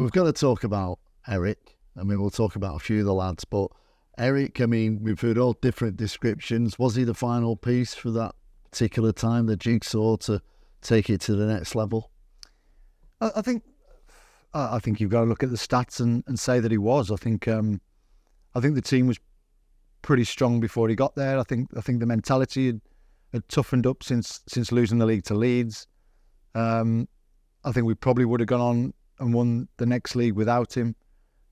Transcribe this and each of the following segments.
We've got to talk about Eric. I mean, we'll talk about a few of the lads, but Eric, I mean, we've heard all different descriptions. Was he the final piece for that particular time, the jigsaw, to take it to the next level? I think you've got to look at the stats and say that he was. I think the team was pretty strong before he got there. I think the mentality had toughened up since losing the league to Leeds. I think we probably would have gone on and won the next league without him.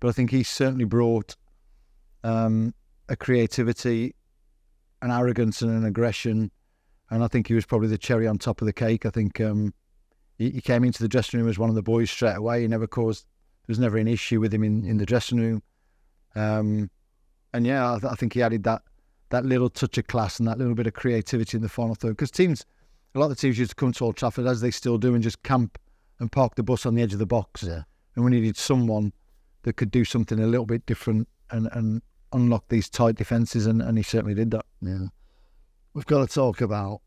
But I think he certainly brought a creativity, an arrogance and an aggression. And I think he was probably the cherry on top of the cake. I think he came into the dressing room as one of the boys straight away. There was never an issue with him in the dressing room. And yeah, I think he added that little touch of class and that little bit of creativity in the final third. Because a lot of the teams used to come to Old Trafford, as they still do, and just camp and park the bus on the edge of the box. Yeah. And we needed someone that could do something a little bit different and unlock these tight defences, and he certainly did that. Yeah. We've got to talk about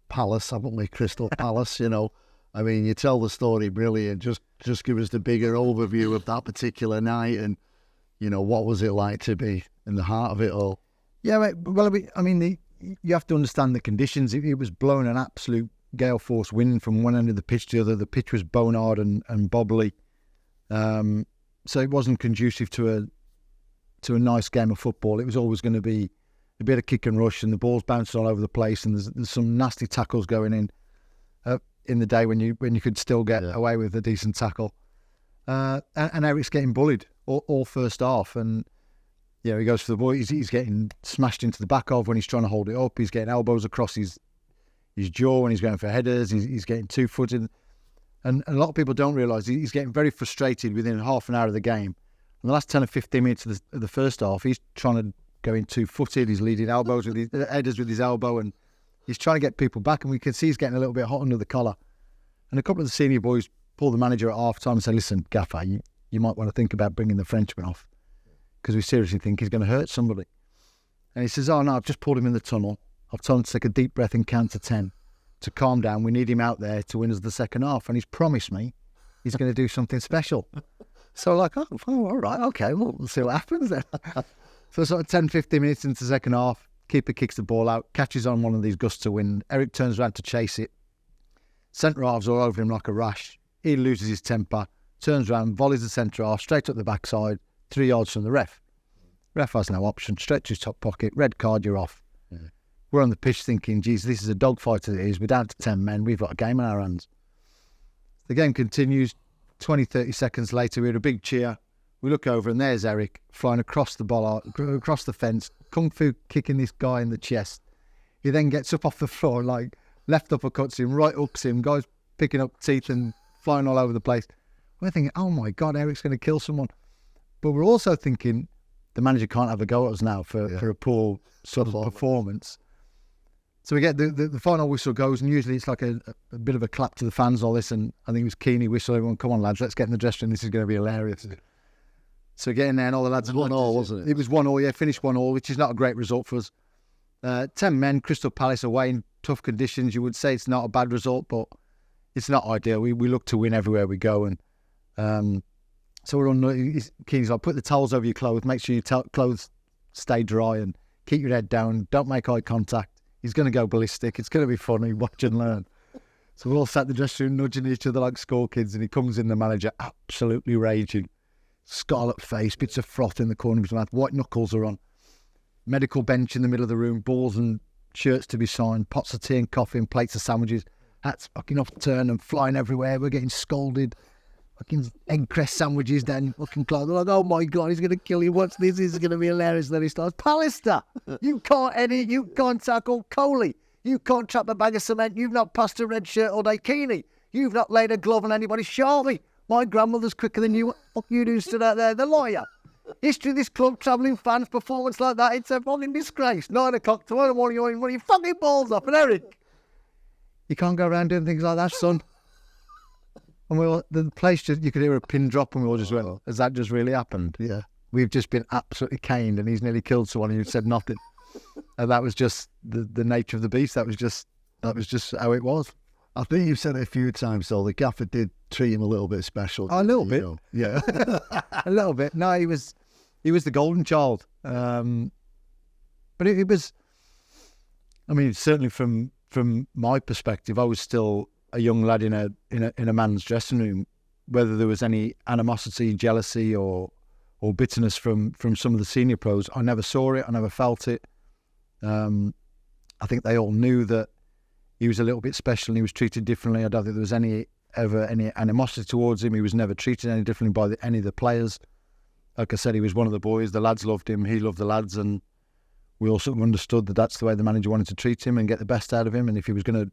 Palace, haven't we? Crystal Palace, I mean, you tell the story brilliant. Just give us the bigger overview of that particular night and, what was it like to be in the heart of it all? Yeah, right. Well, I mean, you have to understand the conditions. It was blowing an absolute gale force wind from one end of the pitch to the other. The pitch was bone hard and bobbly. So it wasn't conducive to a nice game of football. It was always going to be a bit of kick and rush, and the ball's bouncing all over the place, and there's some nasty tackles going in the day when you could still get away with a decent tackle. And Eric's getting bullied all first half, and he goes for the ball. He's getting smashed into the back of when he's trying to hold it up. He's getting elbows across his jaw when he's going for headers. He's getting two-footed. And a lot of people don't realise he's getting very frustrated within half an hour of the game. In the last 10 or 15 minutes of the first half, he's trying to go in two-footed. He's leading elbows with his headers with his elbow, and he's trying to get people back. And we can see he's getting a little bit hot under the collar. And a couple of the senior boys pulled the manager at half-time and said, "Listen, Gaffer, you might want to think about bringing the Frenchman off, because we seriously think he's going to hurt somebody." And he says, "Oh no, I've just pulled him in the tunnel. I've told him to take a deep breath and count to 10 to calm down. We need him out there to win us the second half, and he's promised me he's going to do something special." So like, oh, all right, okay, well, we'll see what happens then. So sort of 10, 15 minutes into the second half, keeper kicks the ball out, catches on one of these gusts of wind. Eric turns around to chase it. Centre halves all over him like a rash. He loses his temper, turns around, volleys the centre half straight up the backside, 3 yards from the ref. Ref has no option, straight to his top pocket, red card, you're off. Yeah. We're on the pitch thinking, geez, this is a dogfight as it is. We're down to 10 men. We've got a game in our hands. The game continues. 20, 30 seconds later, we hear a big cheer. We look over and there's Eric flying across the across the fence, kung fu kicking this guy in the chest. He then gets up off the floor, like left uppercuts him, right hooks him, guys picking up teeth and flying all over the place. We're thinking, oh my God, Eric's going to kill someone. But we're also thinking, the manager can't have a go at us now for a poor sort of performance. So we get the final whistle goes, and usually it's like a bit of a clap to the fans, all this, and I think it was Keeney whistle, everyone, come on lads, let's get in the dressing room, this is going to be hilarious. So we get in there and all the lads... It was 1-1, wasn't it? It was 1-1, yeah, finished 1-1, which is not a great result for us. 10 men, Crystal Palace away in tough conditions. You would say it's not a bad result, but it's not ideal. We look to win everywhere we go, and so we're on... Keeney's like, put the towels over your clothes, make sure your clothes stay dry, and keep your head down, don't make eye contact. He's going to go ballistic. It's going to be funny. Watch and learn. So we're all sat in the dressing room nudging each other like school kids, and he comes in, the manager, absolutely raging. Scarlet face, bits of froth in the corner of his mouth, white knuckles are on. Medical bench in the middle of the room, balls and shirts to be signed, pots of tea and coffee and plates of sandwiches. Hats fucking off the turn and flying everywhere. We're getting scolded. Fucking egg crest sandwiches down fucking clothes. They're like, oh my God, he's going to kill you. What's this? This is going to be hilarious. Then he starts, Pallister, you can't edit, you can't tackle. Coley, you can't trap a bag of cement. You've not passed a red shirt all day. Keeney, you've not laid a glove on anybody. Sharpe, my grandmother's quicker than you. What you do stood out there? The lawyer. History of this club, travelling fans, performance like that. It's a fucking disgrace. 9 o'clock tomorrow morning, you're running your fucking balls off. And Eric, you can't go around doing things like that, son. And we all, the place just, you could hear a pin drop, and we all just went, has that just really happened? Yeah. We've just been absolutely caned, and he's nearly killed someone, and you've said nothing. And that was just the nature of the beast. That was just how it was. I think you've said it a few times, though. The gaffer did treat him a little bit special. A little bit. Yeah. A little bit. No, he was the golden child. But it was, I mean, certainly from my perspective, I was still a young lad in a man's dressing room. Whether there was any animosity, jealousy, or bitterness from some of the senior pros, I never saw it. I never felt it. I think they all knew that he was a little bit special and he was treated differently. I don't think there was ever any animosity towards him. He was never treated any differently by any of the players. Like I said, he was one of the boys. The lads loved him. He loved the lads, and we all sort of understood that that's the way the manager wanted to treat him and get the best out of him. And if he was going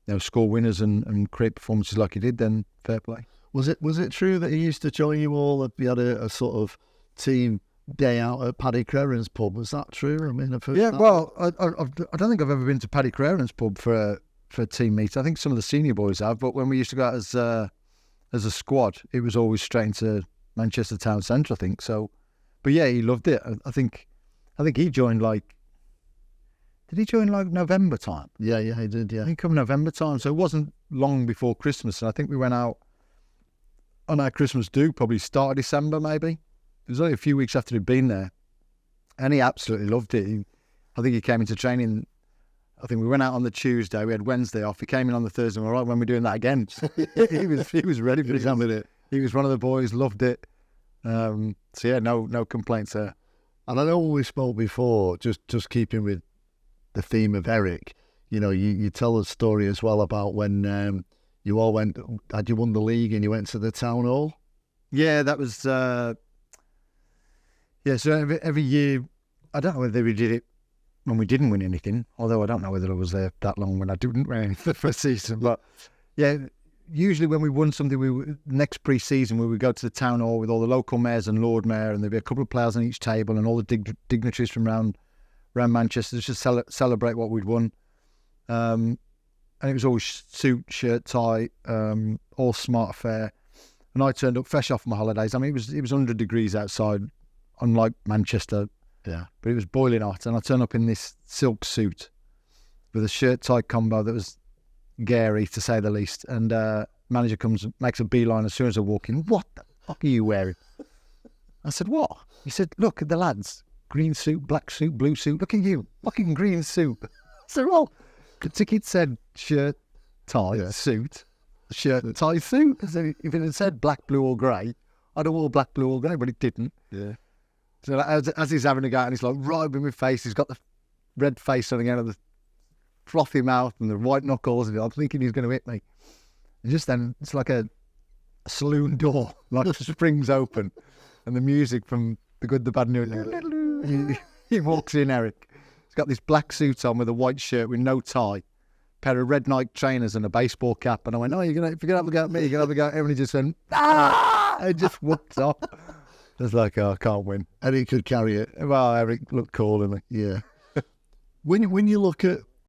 to, score winners and create performances like he did, then fair play. Was it true that he used to join you all? That he had a sort of team day out at Paddy Creran's pub? Was that true? I mean, I've heard that. Well, I don't think I've ever been to Paddy Creran's pub for a team meet. I think some of the senior boys have, but when we used to go out as a squad, it was always straight into Manchester Town Centre, I think. So, but yeah, he loved it. I think he joined did he join November time? Yeah, he did. Yeah, I think come November time. So it wasn't long before Christmas, and I think we went out on our Christmas do, probably start of December maybe. It was only a few weeks after he'd been there, and he absolutely loved it. I think he came into training. I think we went out on the Tuesday. We had Wednesday off. He came in on the Thursday. All right, when we're doing that again, he was ready for it. He was one of the boys. Loved it. So yeah, no complaints there. And I know when we spoke before, just keeping with the theme of Eric, you tell a story as well about when you all had you won the league and you went to the town hall? Yeah, that was, so every year, I don't know whether we did it when we didn't win anything, although I don't know whether I was there that long when I didn't win anything the first season, but yeah, usually when we won something, next pre-season we would go to the town hall with all the local mayors and Lord Mayor, and there'd be a couple of players on each table and all the dignitaries from around Manchester just to celebrate what we'd won. And it was always suit, shirt, tie, all smart affair. And I turned up fresh off my holidays. I mean, it was 100 degrees outside, unlike Manchester. Yeah. But it was boiling hot. And I turned up in this silk suit with a shirt, tie combo that was gary, to say the least. And manager comes and makes a beeline as soon as I walk in. What the fuck are you wearing? I said, what? He said, look at the lads. Green suit, black suit, blue suit. Look at you. Fucking green suit. I said, well, the ticket said shirt, tie, suit, shirt, tie, suit. So if it had said black, blue or grey, I'd have worn black, blue or grey, but it didn't. Yeah. So as he's having a go, and he's like right with my face, he's got the red face on again, and the frothy mouth and the white knuckles, and I'm thinking he's going to hit me. And just then, it's like a saloon door, like springs open, and the music from The Good, the Bad, and the he walks in, Eric. He's got this black suit on with a white shirt with no tie, pair of red Nike trainers and a baseball cap. And I went, if you're going to have a go at me, you're going to have a go at him. And he just went, ah! And just whooped off. I was like, I can't win. And he could carry it. Well, Eric looked cool, didn't he? Yeah. When you look at